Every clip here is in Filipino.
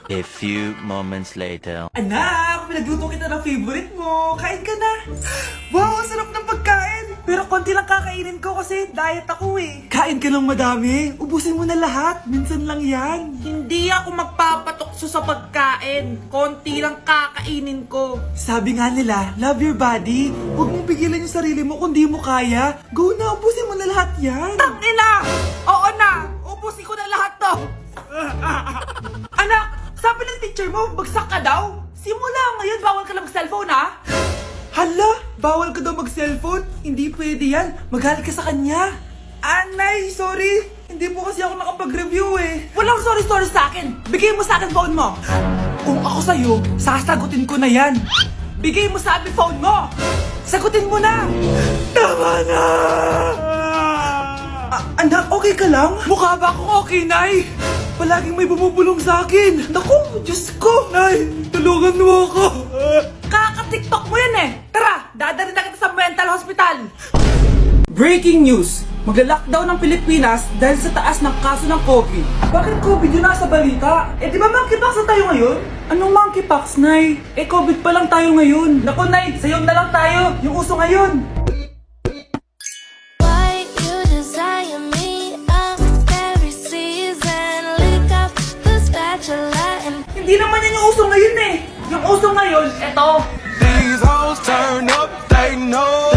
A few moments later. Anak, pinagluto kita ng favorite mo. Kain ka na. Wow, ang sarap ng pagkain. Pero konti lang kakainin ko kasi diet ako eh. Kain ka ng madami. Ubusin mo na lahat. Minsan lang yan. Hindi ako magpapatukso sa pagkain. Konti lang kakainin ko. Sabi nga nila, love your body. Huwag mong pigilan yung sarili mo kung di mo kaya. Go na, ubusin mo na lahat yan. Tangina! Oo na! Ubusin ko na lahat to! Anak, sabi ng teacher mo, bagsak ka daw? Simula ngayon, bawal ka na mag-cellphone ha? Hala, bawal ka daw mag-cellphone? Hindi pwede yan. Magalit ka sa kanya. Anay, sorry. Hindi po kasi ako nakapag-review eh. Walang sorry-sorry sa akin. Bigay mo sa akin phone mo. Kung ako sa'yo, sasagutin ko na yan. Bigay mo sa akin phone mo. Sagutin mo na! Tama na! Anak, okay ka lang? Mukha ba akong okay, Nay? Palaging may bumubulong sa akin. Naku, Diyos ko! Nay, tulungan mo ako! Kaka-tiktok mo yan eh. Tara, dadalhin na kita sa mental hospital. Breaking news! Magla-lockdown ng Pilipinas dahil sa taas ng kaso ng COVID. Bakit COVID yun nasa balita? Eh di ba monkeypox na tayo ngayon? Anong monkeypox, Nay? Eh COVID pa lang tayo ngayon. Naku, Nay, sayo na lang tayo. Yung uso ngayon. Why you desire me? Every season, lick up the spatula and Hindi naman yan yung uso ngayon eh. Yung uso ngayon, eto. These hoes turn up, they know.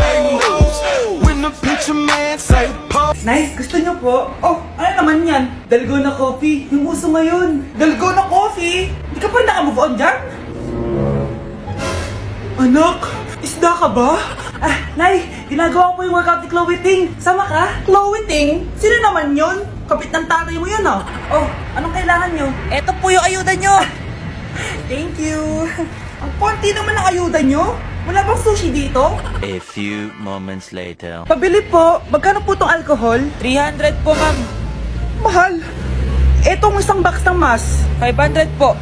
When the picture man say pop. Nay, gusto niyo po? Oh, ano naman yan? Dalgona coffee. Yung uso ngayon. Dalgona coffee. Hindi ka pa naka-move on dyan? Anak, isda ka ba? Nay, ginagawa ko yung workout ni Chloe Ting. Sama ka? Chloe Ting? Sino naman yun? Kapit ng tatay mo yun oh. Oh, anong kailangan nyo? Eto po yung ayuda nyo. Thank you. Ang konti naman ang ayuda nyo. Wala bang sushi dito? A few moments later. Pabili po. Magkano po tong alcohol? 300 po ma'am. Mahal. Etong isang box ng mas. 500 po.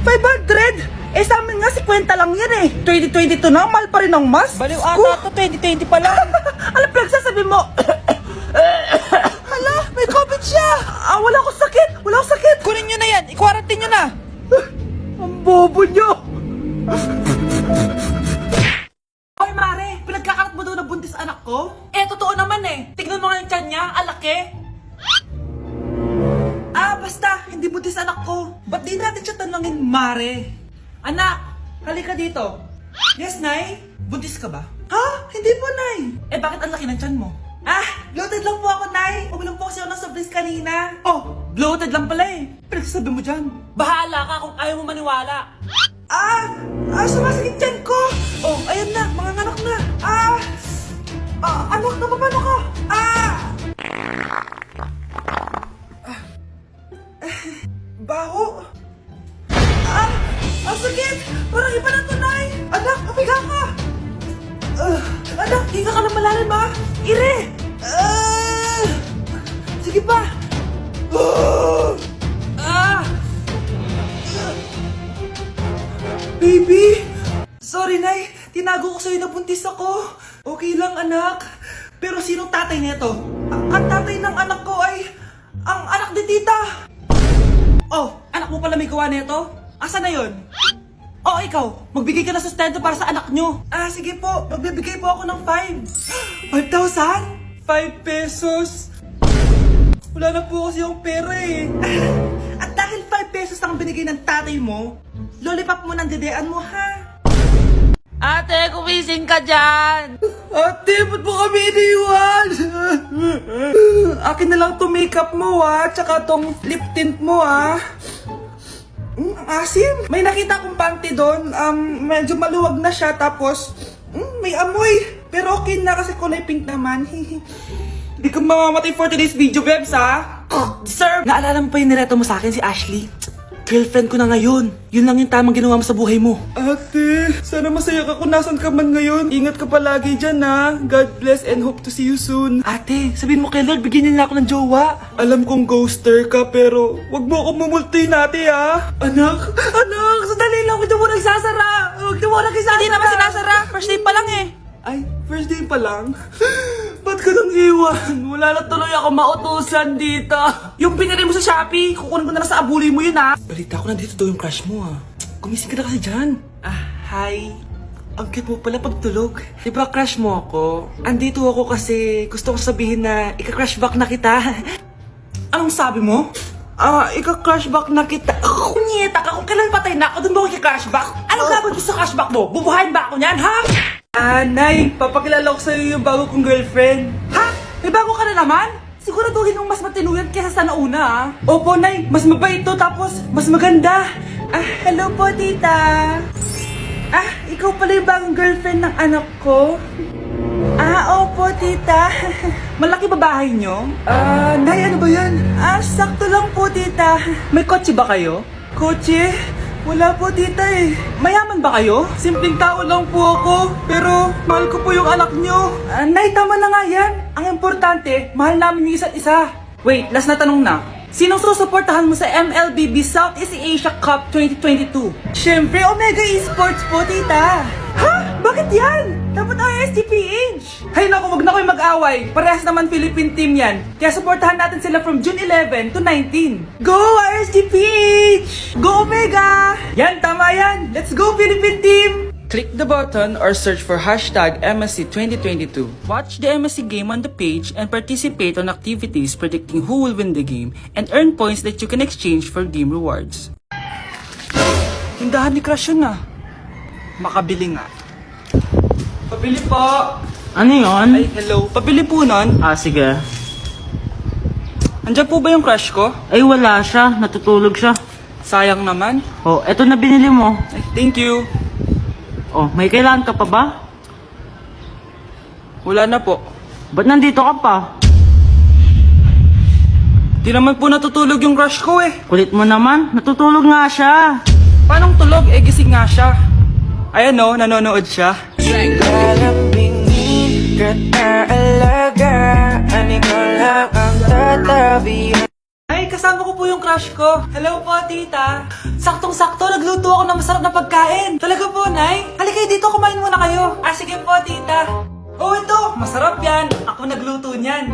500? Eh sa amin nga 50 lang yan eh. 2022 na, mahal pa rin ang mas. Baliw Ko. ata to, 2020 pa lang. Ano pinagsasabi mo? Hala, may COVID siya. Wala akong sakit. Wala akong sakit. Kunin nyo na yan, i-quarantine nyo na. Ang bobo nyo. Hoy Mare, pinagkakarat mo daw na buntis anak ko? Eh, totoo naman eh. Tignan mo nga yung tiyan niya, alaki. Basta, hindi buntis anak ko. Ba't di natin siya tanongin, Mare? Anak, halika dito. Yes, Nay? Buntis ka ba? Ha? Hindi po, Nay. Eh, bakit ang laki ng tiyan mo? Bloated lang po ako, Nay. Uminom po kasi ako ng soft drinks kanina. Oh, bloated lang pala eh. Pinagsasabi mo dyan. Bahala ka kung ayaw mo maniwala. Sumasakit dyan ko. Oh, ayan na, mga anak na. Anak, napapano ka? Baho. Ang sakit. Parang iba na to, Nay. Anak, papiga ka. Anak, hinga ka na malalim, ha? Ire. Sige pa. Baby! Sorry, Nay. Tinago ko sa'yo na buntis ako. Okay lang, anak. Pero sinong tatay nito? Ang tatay ng anak ko ay ang anak ni tita. Oh, anak mo pala may gawa nito? Asa na yun? Oh, ikaw, magbigay ka na sustento para sa anak nyo. Sige po. Magbibigay po ako ng 5. 5,000? 5 pesos. Wala na po kasi yung pera eh. At dahil 5 pesos ang binigay ng tatay mo, lollipop mo ng dedean mo, ha? Ate, kumising ka dyan! Ate, ba't mo kami iniwan? Akin na lang to makeup mo, ha? Tsaka tong lip tint mo, ha? Ang asim. May nakita akong panty doon. Medyo maluwag na siya. Tapos, may amoy. Pero okay na kasi kulay pink naman. Hindi ka mamamatay for today's video, Bebs, ha? Sir! Naalala mo pa yung nireto mo sa akin, si Ashley? Girlfriend ko na ngayon. Yun lang yung tamang ginawa mo sa buhay mo. Ate, sana masaya ka kung nasan ka man ngayon. Ingat ka palagi dyan, ha? God bless and hope to see you soon. Ate, sabihin mo kay Lord, bigyan niya ako ng jowa. Alam kong ghoster ka, pero wag mo akong mamultuin, ate, ha? Anak, sandali lang. Huwag na mo nagsasara. Huwag na mo nagsasara. Hindi naman sinasara, first day pa lang eh. Ay, first day pa lang? Ba't Ba't ka nang iwan? Wala na tuloy ako mautusan dito. Yung pinili mo sa Shopee, kukunin ko na lang sa abuli mo yun ha. Balita ko na dito daw yung crush mo ah. Gumising ka na kasi dyan. Hi. Ang cute mo pala pagtulog. Diba crush mo ako? Andito ako kasi gusto ko sabihin na ika-crush back na kita. Anong sabi mo? Ika-crush back na kita. Kunyeta ka, kung kailan patay na ako, dun ba ako cashback? Anong gagawin ko sa cashback mo? Bubuhayin ba ako niyan, ha? Nay, papakilala ko sa'yo yung bago kong girlfriend. Ha? May bago ka na naman? Siguraduhin mong mas matino yan kesa sa nauna, ha? Opo, Nay. Mas mabait to, tapos mas maganda. Hello po, tita. Ikaw pala yung bagong girlfriend ng anak ko? Opo, tita. Malaki ba bahay nyo? Nay, ano ba yan? Sakto lang po, tita. May kotse ba kayo? Kotse? Wala po, tita eh. Mayaman ba kayo? Simpleng tao lang po ako, pero mahal ko po yung anak nyo. Nay, tama na nga yan. Ang importante, mahal namin yung isa't isa. Wait, last na tanong na. Sinong susuportahan mo sa MLBB Southeast Asia Cup 2022? Siyempre, Omega Esports po, tita. Ha? Bakit yan? Dapat RSGPH! Hay naku, wag na kayo mag-away. Parehas naman Philippine team yan. Kaya supportahan natin sila from June 11 to 19. Go RSGPH! Go Omega! Yan, tama yan. Let's go Philippine team! Click the button or search for hashtag MSC 2022. Watch the MSC game on the page and participate on activities predicting who will win the game and earn points that you can exchange for game rewards. Tindahan ni Crush yun ah. Makabili nga. Pabili po. Ano yun? Ay, hello. Pabili po nun. Sige. Andiyan po ba yung crush ko? Ay, wala siya. Natutulog siya. Sayang naman. Oh, eto na binili mo. Ay, thank you. Oh, may kailangan ka pa ba? Wala na po. Ba't nandito ka pa? Di naman po natutulog yung crush ko eh. Kulit mo naman. Natutulog nga siya. Paanong tulog? Gising nga siya. Ayan o, nanonood siya. Ay, kasama ko po yung crush ko. Hello po, tita. Saktong-sakto, nagluto ako ng masarap na pagkain. Talaga po, Nay? Halika dito, kumain muna kayo. Sige po, tita. Oh, ito, masarap yan. Ako nagluto niyan.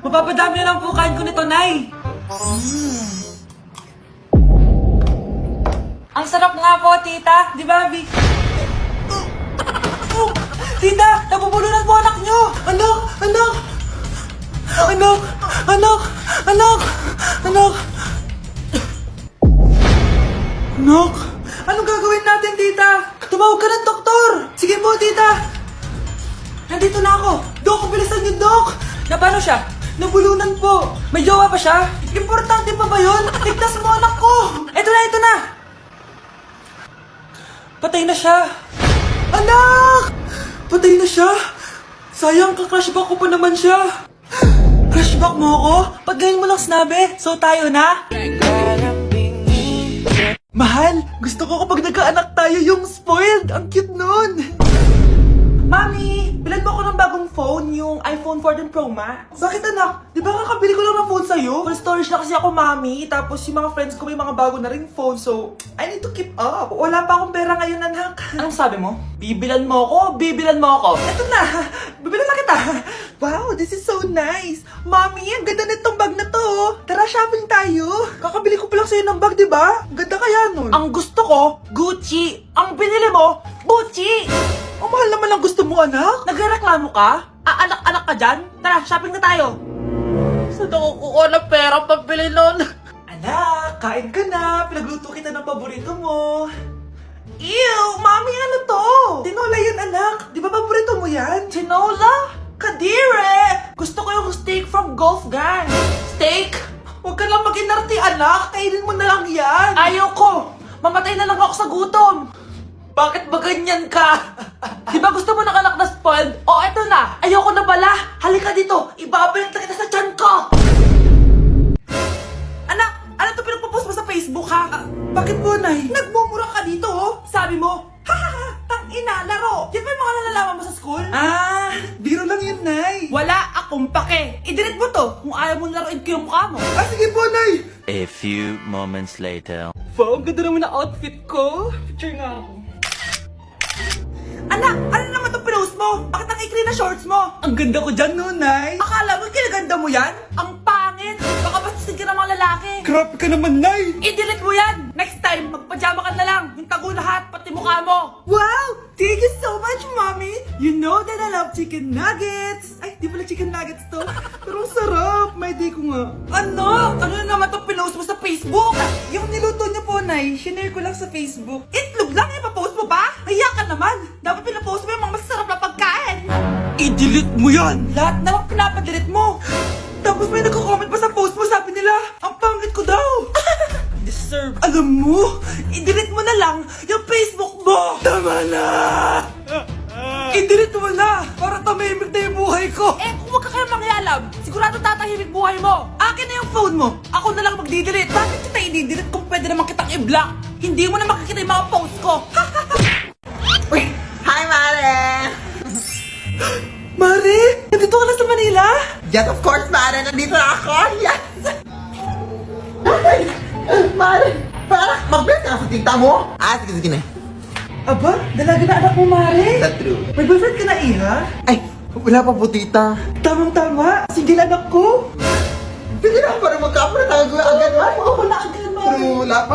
Mapapadami na lang po kain ko nito, Nay. Ang sarap nga po, tita. Di ba, Vic? Tita, nabubulunan po anak nyo. Anak, anak. Anak, anak, anak, anak. Anak, anong gagawin natin, tita? Tumawag ka ng doktor. Sige po, tita. Nandito na ako. Dok, bilisan niyo, Dok. Na paano siya? Nabulunan po. May jowa pa siya? Importante pa ba yun? Ligtas mo anak ko. Ito na, ito na. Patay na siya. Anak! Patay na siya. Sayang, ka-crushback ko pa naman siya. Crushback mo ako? Pag ganyan mo lang sinabi, so tayo na? Mahal, gusto ko kapag nagkaanak tayo yung spoiled. Ang cute nun. Mami, bilan mo ako ng bagong phone, yung iPhone 14 Pro Max. Bakit anak? Di ba kakabili ko lang ng phone sa'yo? Full storage na kasi ako, Mami. Tapos yung mga friends ko may mga bago na ring phone, so I need to keep up. Wala pa akong pera ngayon, anak. anong sabi mo? Bibilan mo ako, bibilan mo ako. Eto na, bibilan na kita. Wow, this is so nice. Mommy, ang ganda nitong bag na to. Tara, shopping tayo. Kakabili ko pa lang sa'yo ng bag, di ba? Ganda kaya nun. Ang gusto ko, Gucci. Ang binili mo, Gucci. Ang mahal naman ang gusto mo, anak. Nagreklamo ka? Aanak-anak ka dyan? Tara, shopping na tayo. Saan ako kukuha ng pera pambili nun? Anak, kain ka na. Pinagluto kita ng paborito mo. Ew, Mami, ano to? Tinola yan, anak. Di ba paborito mo yan? Tinola? Kadire! Gusto ko yung steak from Golf Gang. Steak? Huwag ka lang mag-inarte, anak. Kainin mo na lang yan. Ayaw ko! Mamatay na lang ako sa gutom! Bakit ba ganyan ka? Di ba gusto mo ng anak na spoiled? O eto na! Ayoko na pala! Halika dito! Ibabalik na kita sa tiyan ko! Anak! Ano to pinagpo-post mo sa Facebook ha? Bakit po, Nay? Nagmumura ka dito oh! Sabi mo, hahaha! Tang-ina! Laro! Yan ba yung mga nalalaman mo sa school? Biro lang yun, Nay. Wala akong pake! I-delete mo to kung ayaw mo laruin ko yung mukha mo! Sige po, Nay. A few moments later. Wow, ang ganda naman ng outfit ko. Picture nga ako. Anak! Ano naman itong pinost mo? Bakit ang ikli na shorts mo? Ang ganda ko dyan, no, Nay? Akala mo kinaganda mo yan? Ang pangit! Baka bastusin ka ng mga lalaki. Grabe ka naman, Nay! I-delete mo yan! Next time, magpajama ka na lang. Yung tago lahat, pati mukha mo. Wow! Thank you so much, Mommy! You know that I love chicken nuggets! Ay, di pala chicken nuggets to. Pero ang sarap! May di ko nga. Ano? Ano na naman itong pinost mo sa Facebook? Yung niluto niyo po, Nay, shinare ko lang sa Facebook. Itlog lang, ipapost mo pa? Kaya ka naman. Dapat pinapost mo yung mga masarap na pagkain. I-delete mo yan! Lahat naman pinapadelete mo. Tapos may nagko-comment pa sa post mo, sabi nila, ang pangit ko daw! Deserve. Alam mo, I-delete mo na lang yung Facebook mo. tama na! I-delete mo na! Para tamimik na yung buhay ko! Eh, kung wag ka kaya mangyalam, sigurado tatahimik buhay mo. Akin na yung phone mo. Ako na lang magdi-delete. Bakit kita i-delete kung pwede naman kitang i-block? Hindi mo na makikita yung mga post ko. Uy! Hi, Mare! Mare, nandito ka na sa Manila? Yes, of course, Mare! Nandito na ako! Yes! Ay! Mare! Para mag-bless ka sa tita mo! Ah, sige, sige na. Aba, dalaga na anak mo, Mare. That's true. May boyfriend ka na, Iha? Ay! Wala pa po, tita. Tamang-tama, single anak ko. Sige na, para magkapra tayo agad. Oo, wala agad, Mare. Pero wala pa.